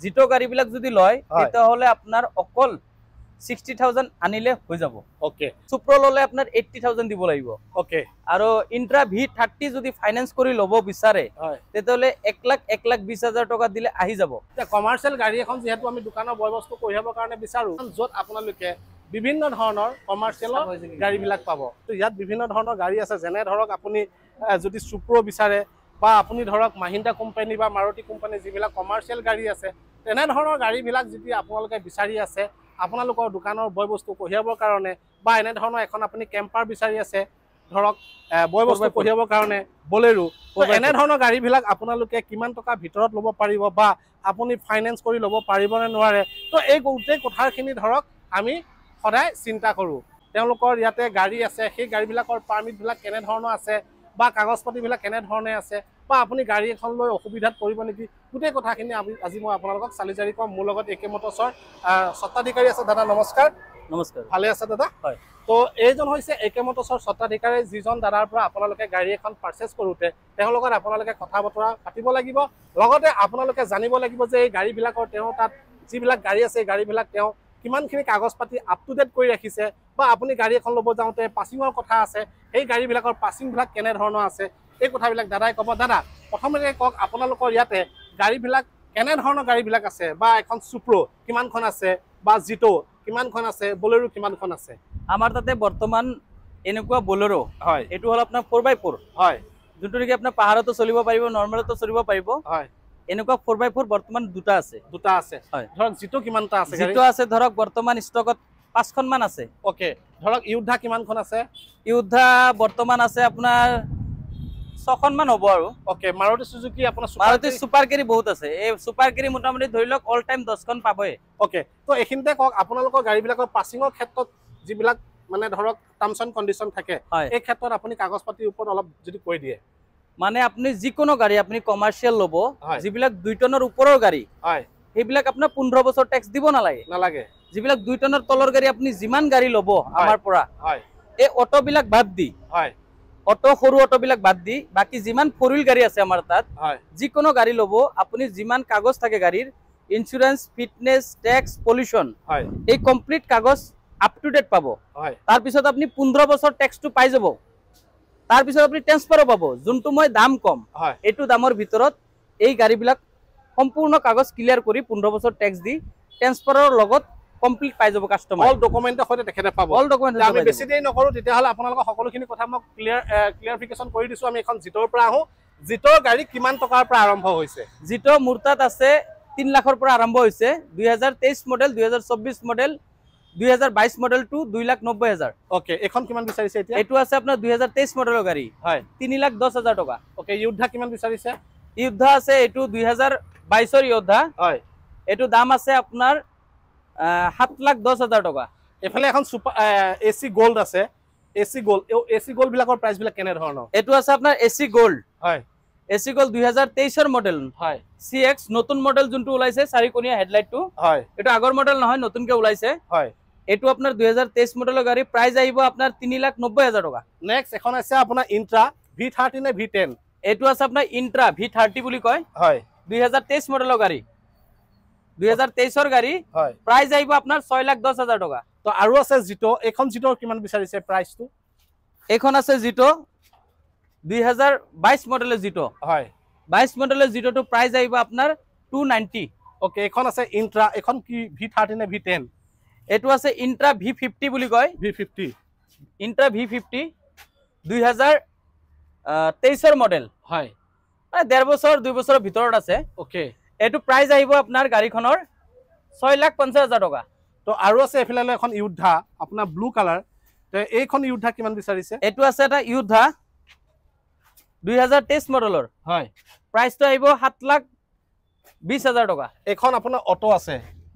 জিটো গাড়ীবিলাক যদি লয় তেতিয়াহ'লে আপোনাৰ অকল 60,000 আনিলে হৈ যাব। ওকে সুপ্ৰ ললে আপোনাৰ 80,000 দিব লাগিব। ওকে আৰু ইন্ট্ৰা V30 যদি ফাইনেন্স কৰি ল'ব বিচাৰে তেতিয়াহ'লে 1,20,000 টকা দিলে আহি যাব। কমাৰ্চিয়েল গাড়ী এখন যেহেতু আমি দোকানৰ বয় বস্তু কঢ়িয়াবৰ কাৰণে বিচাৰো, য'ত আপোনালোকে বিভিন্ন ধৰণৰ কমাৰ্চিয়েলৰ গাড়ীবিলাক পাব। তো ইয়াত বিভিন্ন ধৰণৰ গাড়ী আছে, যেনে ধৰক আপুনি যদি সুপ্ৰ বিচাৰে বা আপুনি ধৰক মাহিন্দ্ৰা কোম্পানী বা মাৰুতি কোম্পানী যিবিলাক কমাৰ্চিয়েল গাড়ী আছে, তেনেধৰণৰ গাড়ীবিলাক যদি আপোনালোকে বিচাৰি আছে আপোনালোকৰ দোকানৰ বয় বস্তু কঢ়িয়াবৰ কাৰণে, বা এনেধৰণৰ এখন আপুনি কেম্পাৰ বিচাৰি আছে ধৰক বয় বস্তু কঢ়িয়াবৰ কাৰণে, বলেৰো, এনেধৰণৰ গাড়ীবিলাক আপোনালোকে কিমান টকাৰ ভিতৰত ল'ব পাৰিব বা আপুনি ফাইনেন্স কৰি ল'ব পাৰিব নে নোৱাৰে, তো এই গোটেই কথাখিনি ধৰক আমি সদায় চিন্তা কৰোঁ। তেওঁলোকৰ ইয়াতে গাড়ী আছে, সেই গাড়ীবিলাকৰ পাৰ্মিটবিলাক কেনেধৰণৰ আছে বা কাগজ পাতিবিলাক কেনেধৰণে আছে, বা আপুনি গাড়ী এখন লৈ অসুবিধাত পৰিব নেকি, গোটেই কথাখিনি আজি মই আপোনালোকক চালি জাৰি ক'ম। মোৰ লগত AK মটৰ্ছৰ স্বত্বাধিকাৰী আছে। দাদা নমস্কাৰ। নমস্কাৰ। ভালে আছে দাদা? হয়। তো এইজন হৈছে AK মটৰ্ছৰ স্বত্বাধিকাৰী, যিজন দাদাৰ পৰা আপোনালোকে গাড়ী এখন পাৰ্চেছ কৰোঁতে তেওঁৰ লগত আপোনালোকে কথা বতৰা পাতিব লাগিব। লগতে আপোনালোকে জানিব লাগিব যে এই গাড়ীবিলাকৰ তেওঁ তাত যিবিলাক গাড়ী আছে এই গাড়ীবিলাক তেওঁ কিমানখিনি কাগজ পাতি আপ টু ডেট কৰি ৰাখিছে, বা আপুনি গাড়ী এখন ল'ব যাওঁতে পাছিঙৰ কথা আছে, সেই গাড়ীবিলাকৰ পাছিংবিলাক কেনেধৰণৰ আছে, এই কথাবিলাক দাদাই ক'ব। দাদা প্ৰথমতে কওক, আপোনালোকৰ ইয়াতে গাড়ীবিলাক কেনেধৰণৰ গাড়ীবিলাক আছে, বা এখন সুপ্ৰ কিমানখন আছে, বা জিটো কিমানখন আছে, বলেৰো কিমানখন আছে? আমাৰ তাতে বৰ্তমান এনেকুৱা বলেৰো হয়, এইটো হ'ল আপোনাৰ 4x4 হয়, যোনটো নেকি আপোনাৰ পাহাৰতো চলিব পাৰিব, নৰ্মেলতো চলিব পাৰিব। হয়, এনেকুৱা 4x4 বৰ্তমান দুটা আছে। দুটা আছে। হয়, ধৰক জিটো কিমানটা আছে? জিটো আছে ধৰক বৰ্তমান ষ্টকত 5খন মান আছে। ওকে, ধৰক ইউদ্ধা কিমানখন আছে? ইউদ্ধা বৰ্তমান আছে আপোনাৰ 6খন মান হ'ব আৰু। ওকে, মাৰুতি সুজুকি আপোনাৰ মাৰুতি সুপাৰ কেৰি বহুত আছে। এই সুপাৰ কেৰি মোটামুটি ধৰি লওক অল টাইম 10খন পাবই। ওকে, তো এইখিনিতে কওক আপোনালোকৰ গাড়ীবিলাকৰ পাছিঙৰ ক্ষেত্ৰত যিবিলাক মানে ধৰক টাৰ্মছ এণ্ড কণ্ডিশ্যন থাকে, এই ক্ষেত্ৰত আপুনি কাগজ পাতিৰ ওপৰত অলপ যদি কৈ দিয়ে। মানে আপুনি যিকোনো গাড়ী আপুনি কমাৰ্চিয়েল ল'ব, যিবিলাক 2 টনৰ ওপৰৰ গাড়ী, সেইবিলাক আপোনাৰ 15 বছৰ টেক্স দিব নালাগে। যিবিলাক 2 টনৰ তলৰ গাড়ী আপুনি যিমান গাড়ী ল'ব আমাৰ পৰা, এই অটোবিলাক বাদ দি, অটো সৰু অটোবিলাক বাদ দি বাকি যিমান 4 হুইল গাড়ী আছে আমাৰ তাত, যিকোনো গাড়ী ল'ব আপুনি যিমান কাগজ থাকে গাড়ীৰ, ইঞ্চুৰেঞ্চ, ফিটনেছ, টেক্স, পলিউশ্যন, এই কমপ্লিট কাগজ আপ টু ডেট পাব। তাৰপিছত আপুনি 15 বছৰ টেক্সটো পাই যাব। তাৰপিছত আপুনি ট্ৰেন্সফাৰো পাব, যোনটো মই দাম কম, এইটো দামৰ ভিতৰত এই গাড়ীবিলাক সম্পূৰ্ণ কাগজ ক্লিয়াৰ কৰি 15 বছৰ টেক্স দি ট্ৰেন্সফাৰৰ লগত কমপ্লিট পাই যাব কাস্টমাৰ। অল ডকুমেন্টৰ সৈতে তেখেতে পাব। অল ডকুমেন্ট আমি বেছি দেৰি নকৰো, তেতিয়াহ'লে আপোনালোকৰ সকলোখিনি কথা মই ক্লিয়াৰফিকেশ্যন কৰি দিছোঁ। আমি এখন জিটোৰ পৰা আহোঁ। জিটোৰ গাড়ী কিমান টকাৰ পৰা আৰম্ভ হৈছে? জিটো মোৰ তাত আছে 3 লাখৰ পৰা আৰম্ভ হৈছে। 2023 মডেল, 2024 মডেল, 2022 মডেলটো 2,90,000। ওকে, এখন কিমান বিচাৰিছে এতিয়া? এইটো আছে আপোনাৰ 2023 মডেলৰ গাড়ী, হয়, 3,10,000 টকা। ওকে, ইউদ্ধা কিমান বিচাৰিছে? ইউদ্ধা আছে এইটো 2022ৰ ইউদ্ধা, হয়, এইটো দাম আছে আপোনাৰ 7,10,000 টকা। এফালে এখন AC গোল্ড আছে, AC গোল্ড বিলাকৰ প্ৰাইচ বিলাক কেনে ধৰণৰ? এইটো আছে আপোনাৰ AC গোল্ড, হয়, AC গোল্ড 2023ৰ মডেল, হয়, CX নতুন মডেল যোনটো ওলাইছে 4-কোণীয়া হেডলাইটটো, হয়, এইটো আগৰ মডেল নহয়, নতুনকে ওলাইছে, হয়। এইটো আপোনাৰ 2023 মডেলৰ গাড়ী, প্ৰাইস আহিব আপোনাৰ 3,90,000 টকা। নেক্সট এখন আছে আপোনাৰ ইন্ট্ৰা V30 নে V10? এইটো আছে আপোনাৰ ইন্ট্ৰা V30 বুলি কয়, হয়, 2023 মডেলৰ গাড়ী, 2023ৰ গাড়ী, হয়, প্ৰাইস আহিব আপোনাৰ 6,10,000 টকা। তো আৰু আছে জিটো, এখন জিটোৰ কিমান বিচাৰিছে প্ৰাইসটো? এখন আছে জিটো 2022 মডেলৰ জিটো, হয়, 22 মডেলৰ জিটোটো প্ৰাইস আহিব আপোনাৰ 290। ওকে, এখন আছে ইন্ট্ৰা, এখন কি V30 নে V10? এইটো আছে ইন্ট্ৰা V50 বুলি কয়, V50, ইন্ট্ৰা V50 2023ৰ মডেল, হয়, 1.5 বছৰ 2 বছৰৰ ভিতৰত আছে। ওকে, এইটো প্ৰাইস আহিব আপোনাৰ গাড়ীখনৰ 6,50,000 টকা। তো আৰু আছে এফালে এখন ইউদ্ধা আপোনাৰ ব্লু কালাৰ, তো এইখন ইউদ্ধা কিমান বিচাৰিছে? এইটো আছে এটা ইউদ্ধা 2023 মডেলৰ, হয়, প্ৰাইসটো আহিব 7,20,000 টকা। এখন আপোনাৰ অটো আছে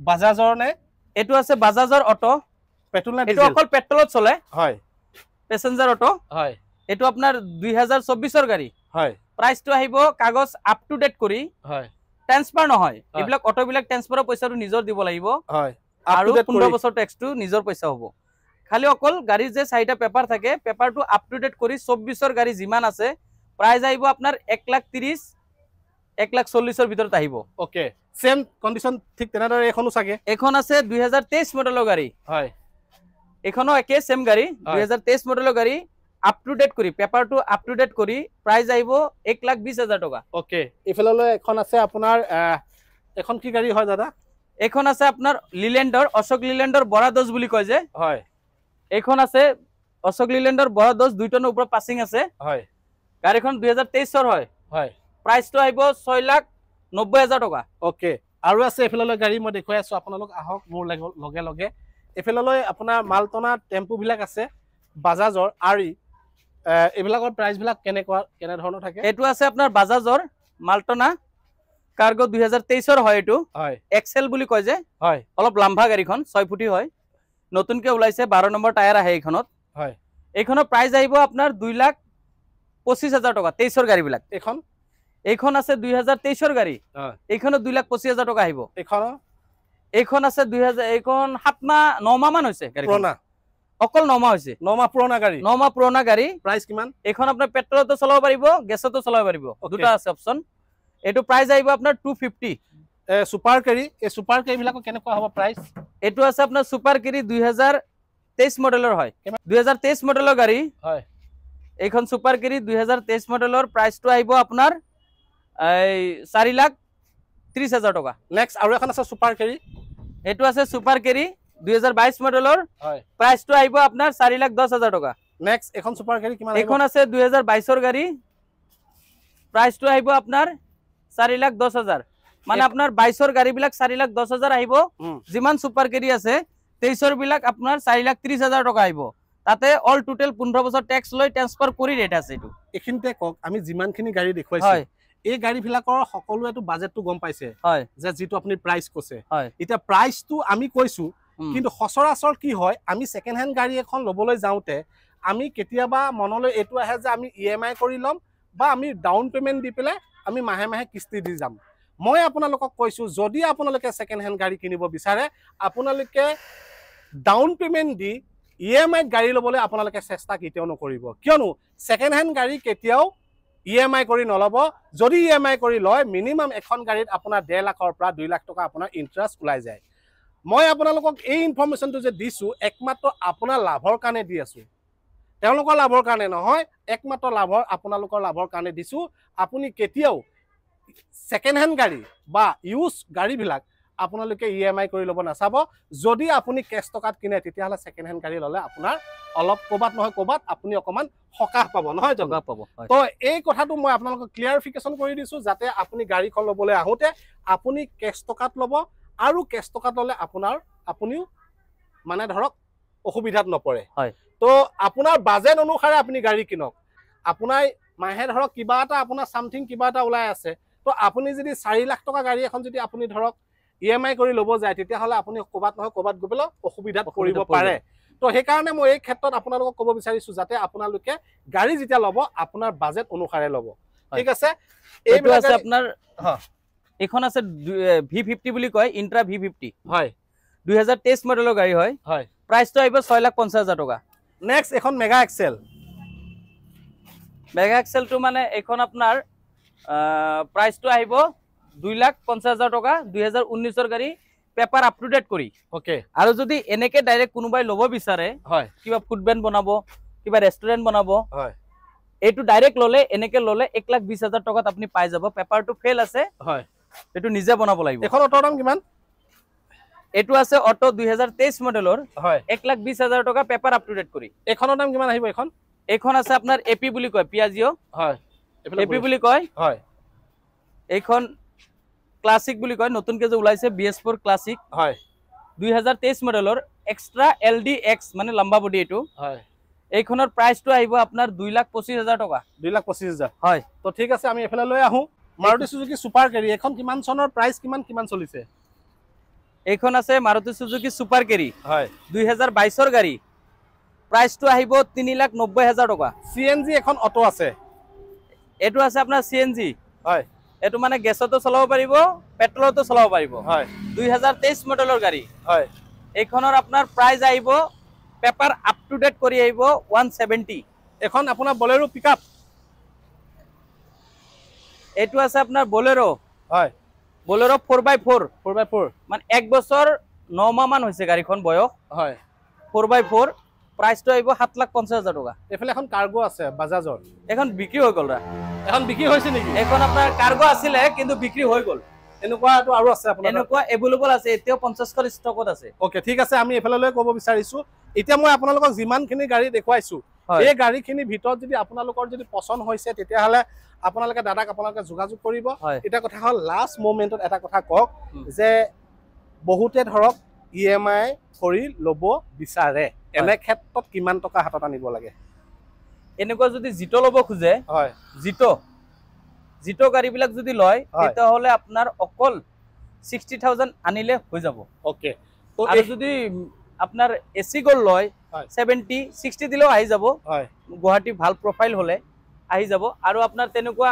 বাজাজৰ নে? এইটো আছে বাজাজৰ অটো, পেট্ৰল না ডিজেল? এইটো অকল পেট্ৰলত চলে, হয়, পেসেঞ্জাৰ অটো, হয়। এইটো আপোনাৰ 2024ৰ গাড়ী, হয়, প্ৰাইসটো আহিব কাগজ আপ টু ডেট কৰি, হয়, ট্ৰান্সফাৰ নহয়, এইবিলাক অটোবিলাক ট্ৰান্সফাৰৰ পইচাটো নিজৰ দিব লাগিব, হয়, আৰু 15 বছৰ টেক্সটো নিজৰ পইচা হ'ব। খালি অকল গাড়ীৰ যে 4টা পেপাৰ থাকে, পেপাৰটো আপ টু ডেট কৰি 24ৰ গাড়ী যিমান আছে, প্ৰাইস আহিব আপোনাৰ 1,30,000, 1,40,000 ভিতৰত আহিব। ওকে সেম কন্ডিশন ঠিক তেনেদৰে এখনো চাগে এখন আছে 2023 মডেলৰ গাড়ী হয় এখনো একে সেম গাড়ী 2023 মডেলৰ গাড়ী আপ টু ডেট কৰি পেপাৰটো আপ টু ডেট কৰি প্ৰাইস আহিব 1,20,000 টকা। ওকে ইফাললৈ এখন আছে আপোনাৰ এখন কি গাড়ী হয় দাদা এখন আছে আপোনাৰ লিলেণ্ডৰ অশোক লিলেণ্ডৰ বৰা 10 বুলি কয় যে হয় এখন আছে অশোক লিলেণ্ডৰ বৰা 10 2 টনৰ ওপৰত পাসিং আছে হয় গাড়ীখন 2023 ৰ হয় হয় প্ৰাইসটো আহিব 6,90,000 টকা। ওকে আৰু আছে এফাললৈ গাড়ী মই দেখুৱাই আছো আপোনালোক আহক মোৰ লগে লগে এফাললৈ আপোনাৰ মালটনা টেম্পু বিলাক আছে বাজাজৰ আৰি এবিলাকৰ প্ৰাইস বিলাক কেনে ধৰণৰ থাকে এটো আছে আপোনাৰ বাজাজৰ মালটনা কাৰ্গো 2023 ৰ হয় এটো হয় এক্সেল বুলি কয় যে হয় অলপ লম্বা গাড়ীখন 6 ফুটি হয় নতুনকে ওলাইছে 12 নম্বৰ টায়াৰ আহে এইখনত হয় এইখনৰ প্ৰাইস আহিব আপোনাৰ 2,25,000 টকা 23 ৰ গাড়ী বিলাক এইখন আছে 2023 ৰ গাড়ী এইখনৰ 2,25,000 টকা আহিব এইখন আছে 2000 এইখন 7 মাহ 9 মাহ মান হৈছে গাড়ী পুৰণা অকল 9 মাহ হৈছে 9 মাহ পুৰণা গাড়ী প্ৰাইস কিমান এইখন আপোনাৰ পেট্ৰলতো চলাব পাৰিব গেছতো চলাব পাৰিব দুটা আছে অপচন এটো প্ৰাইস আহিব আপোনাৰ 250 সুপাৰ কেৰি এই সুপাৰ কেৰি বিলাক কেনেকুৱা হ'ব প্ৰাইস এটো আছে আপোনাৰ সুপাৰ কেৰি 2023 মডেলৰ হয় 2023 মডেলৰ গাড়ী হয় এইখন সুপাৰ কেৰি 2023 মডেলৰ প্ৰাইসটো আহিব আপোনাৰ 4,30,000 টকা। নেক্সট আৰু এখন আছে সুপাৰ কেৰি এটো আছে সুপাৰ কেৰি 2022 মডেলৰ হয় প্ৰাইসটো আহিব আপোনাৰ 4,10,000 টকা। নেক্সট এখন সুপাৰ কেৰি কিমান এখন আছে 2022 ৰ গাড়ী প্ৰাইসটো আহিব আপোনাৰ 4,10,000 মানে আপোনাৰ 22 ৰ গাড়ী বিলাক 4,10,000 আহিব যিমান সুপাৰ কেৰি আছে 23 ৰ বিলাক আপোনাৰ 4,30,000 টকা আহিব তাতে অল টোটাল 15 বছৰ ট্যাক্স লৈ ট্ৰান্সফাৰ কৰি ৰেট আছে এটো এখিনতে কক আমি যিমানখিনি গাড়ী দেখুৱাইছো এই গাড়ী বিলাকৰ সকলোৱেটো বাজেটটো গম পাইছে হয় যে যেটো আপুনি প্ৰাইস কৈছে এটা প্ৰাইসটো আমি কৈছো কিন্তু সচৰাচৰ কি হয় আমি সেকেন্ড হ্যান্ড গাড়ী এখন লবলৈ যাওতে আমি কেতিয়াবা মনলৈ এটো আহে যে আমি ইএমআই কৰি লম বা আমি ডাউন পেমেন্ট দি পেলে আমি মাহে মাহে কিস্তি দি যাম মই আপোনালোকক কৈছো যদি আপোনালোকে সেকেন্ড হ্যান্ড গাড়ী কিনিব বিচাৰে আপোনালোকে ডাউন পেমেন্ট দি ইএমআই গাড়ী লবলৈ আপোনালোকে চেষ্টা কেতিয়াও নকৰিব কিয়নো সেকেন্ড হ্যান্ড গাড়ী কেতিয়াও ইএমআই কৰি নলব যদি ইএমআই কৰি লয় মিনিমাম এখন গাড়ীত আপোনাৰ 1.5 লাখৰ পৰা 2 লাখ টকা আপোনাৰ ইন্টাৰেষ্ট ওলাই যায় মই আপোনালোকক এই ইনফৰমেশনটো যে দিছো একমাত্ৰ আপোনাৰ লাভৰ কাৰণে দি আছো তেওঁলোকৰ লাভৰ কাৰণে নহয় একমাত্ৰ লাভৰ আপোনালোকৰ লাভৰ কাৰণে দিছো আপুনি কেতিয়াও সেকেন্ড হ্যান্ড গাড়ী বা ইউজ গাড়ী বিলাক আপোনালোকে ইএমআই কৰি লব নাচাব যদি আপুনি কেশ টকাত কিনে তেতিয়া হলে সেকেন্ড হ্যান্ড গাড়ী ললে আপোনাৰ অলপ কোবাত নহয় কোবাত আপুনি অকমান হকাহ পাব নহয় জগা পাব তো এই কথাটো মই আপোনালোকক ক্লিয়াৰিফিকেশন কৰি দিছো যাতে আপুনি গাড়ীখন লবলৈ আহোতে আপুনি কেশ টকাত লব আৰু কেশ টকাত ললে আপুনিও মানে ধৰক অসুবিধাত নপৰে হয় তো আপোনাৰ বাজেট অনুসাৰে আপুনি গাড়ী কিনক আপোনাৰ মাহে ধৰক কিবা এটা আপোনাৰ সামথিং কিবা এটা ওলাই আছে তো আপুনি যদি 4 লাখ টকা গাড়ী এখন যদি আপুনি ধৰক ইএমআই কৰি লব যায় তেতিয়া হলে আপুনি কোবাত নহয় কোবাত গবেল অসুবিধাত পৰিব পাৰে তো সেই কাৰণে মই এই ক্ষেত্ৰত আপোনালোকক ক'ব বিচাৰিছো যাতে আপোনালোকে গাড়ী যেতিয়া লব আপোনাৰ বাজেট অনুসাৰে লব ঠিক আছে এইটো আছে আপোনাৰ এখন আছে V50 বুলি কয় ইন্ট্ৰা V50 হয় 2023 মডেলৰ গাড়ী হয় হয় প্ৰাইসটো আহিব 6,50,000 টকা। নেক্সট এখন মেগা এক্সেল টো মানে এখন আপোনাৰ প্ৰাইসটো আহিব 2,50,000 টকা 2019 ৰ গাড়ী পেপাৰ আপ টু ডেট কৰি ওকে আৰু যদি এনেকে ডাইৰেক্ট কোনোবাই লব বিচাৰে হয় কিবা ফুড ভেন বনাব কিবা ৰেষ্টুৰেন্ট বনাব হয় এটো ডাইৰেক্ট ললে এনেকে ললে 1,20,000 টকাত আপুনি পাই যাব পেপাৰটো ফেল আছে হয় এটো নিজে বনাব লাগিব এখন অটোৰ দাম কিমান এটো আছে অটো 2023 মডেলৰ হয় 1,20,000 টকা পেপাৰ আপ টু ডেট কৰি এখনৰ দাম কিমান আহিব এখন আছে আপোনাৰ এপি বুলি কয় পিয়াজিও হয় এপি বুলি কয় হয় এইখন ক্লাসিক বুলি কয় নতুনকে যে ওলাইছে BS4 ক্লাসিক হয় 2023 মডেলৰ এক্সট্ৰা LDX মানে লম্বা বডি এটো হয় এইখনৰ প্ৰাইসটো আহিব আপোনাৰ 2,25,000 টকা 2,25,000 হয় তো ঠিক আছে আমি এফালে লৈ আহো মাৰুতি সুজুকি সুপাৰ কেৰি এখন কিমান চনৰ প্ৰাইস কিমান চলিছে এইখন আছে মাৰুতি সুজুকি সুপাৰ কেৰি হয় 2022 ৰ গাড়ী প্ৰাইসটো আহিব 3,90,000 টকা CNG এখন অটো আছে এটো আছে আপোনাৰ CNG হয় এটো মানে গেছতো চলাব পাৰিব পেট্ৰলতো চলাব পাৰিব হয় 2023 মডেলৰ গাড়ী হয় এইখনৰ আপোনাৰ প্ৰাইস আহিব পেপাৰ আপ টু ডেট কৰি আহিব 170 এখন আপোনাৰ বলেৰো পিকআপ এইটো আছে আপোনাৰ বলেৰো হয় বলেৰো 4x4 4x4 মানে 1 বছৰ 9 মাহ মান হৈছে গাড়ীখন বয়স হয় 4x4 প্ৰাইসটো আহিব 7,50,000 টকা এফালে এখন কাৰ্গো আছে বাজাজৰ এখন বিক্ৰী হৈ গ'ল এখন বিক্ৰী হৈছে নেকি এখন আপোনাৰ কাৰ্গো আছিলে কিন্তু বিক্ৰী হৈ গ'ল এনেকুৱাটো আৰু আছে আপোনাৰ এনেকুৱা এভেইলেবল আছে এতিয়াও 50খন ষ্টকত আছে ওকে ঠিক আছে আমি এফালে ক'ব বিচাৰিছো এতিয়া মই আপোনালোকক যিমানখিনি গাড়ী দেখুৱাইছো এই গাড়ীখিনিৰ ভিতৰত যদি আপোনালোকৰ যদি পছন্দ হৈছে তেতিয়াহ'লে আপোনালোকে দাদাক আপোনালোকে যোগাযোগ কৰিব এটা কথা হ'ল লাষ্ট মোমেন্টত এটা কথা কওক যে বহুতে ধৰক EMI কৰি ল'ব বিচাৰে এনে ক্ষেত্ৰত কিমান টকা হাতত আনিব লাগে এনেকুৱা যদি জিটো ল'ব খোজে হয় জিটো গাড়ীবিলাক যদি লয় তেতিয়াহ'লে আপোনাৰ অকল 60,000 আনিলে হৈ যাব ওকে আৰু যদি আপোনাৰ এসি গোল্ড লয় 70 60 দিলেও আহি যাব হয় গুৱাহাটী ভাল প্ৰফাইল হলে আহি যাব আৰু আপোনাৰ তেনেকুৱা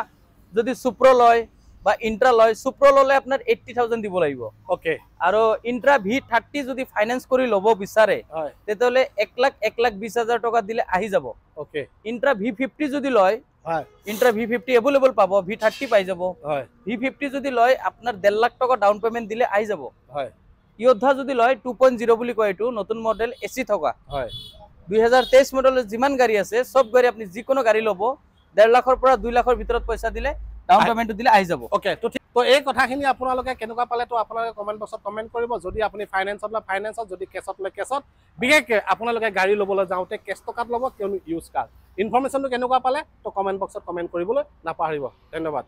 যদি সুপ্ৰ লয় বা ইন্ট্ৰা লয় সুপ্ৰ ললে আপোনাৰ 80,000 দিব লাগিব ওকে আৰু ইন্ট্ৰা V30 যদি ফাইনান্স কৰি ল'ব বিচাৰে তেতিয়াহ'লে 1,20,000 টকা দিলে আহি যাব ওকে ইন্ট্ৰা V50 যদি লয় হয় ইন্ট্ৰা V50 এভেইলেবল পাব V30 পাই যাব হয় V50 যদি লয় আপোনাৰ 1.5 লাখ টকা ডাউন পেমেন্ট দিলে আহি যাব হয় ইয়োদ্ধা যদি লয় 2.0 বুলি কয় এটো নতুন মডেল এসি থকা হয় 2023 মডেলৰ যিমান গাড়ী আছে সব গাড়ী আপুনি যিকোনো গাড়ী ল'ব 1.5 লাখৰ পৰা 2 লাখৰ ভিতৰত পইচা দিলে ডাউন পেমেন্ট দিলে আহি যাব ওকে তো এই কথাখিনি আপোনালোকে কেনেকুৱা পালে তো আপোনালোকে কমেন্ট বক্সত কমেন্ট কৰিব যদি আপুনি ফাইনান্সত বা ফাইনান্সত যদি কেছত লয় কেছত বিশেষকৈ আপোনালোকে গাড়ী ল'বলৈ যাওঁতে কেছ টকাত ল'ব কিয়নো ইউজ কাৰ ইনফৰমেশ্যনটো কেনেকুৱা পালে তো কমেন্ট বক্সত কমেন্ট কৰিবলৈ নাপাহৰিব ধন্যবাদ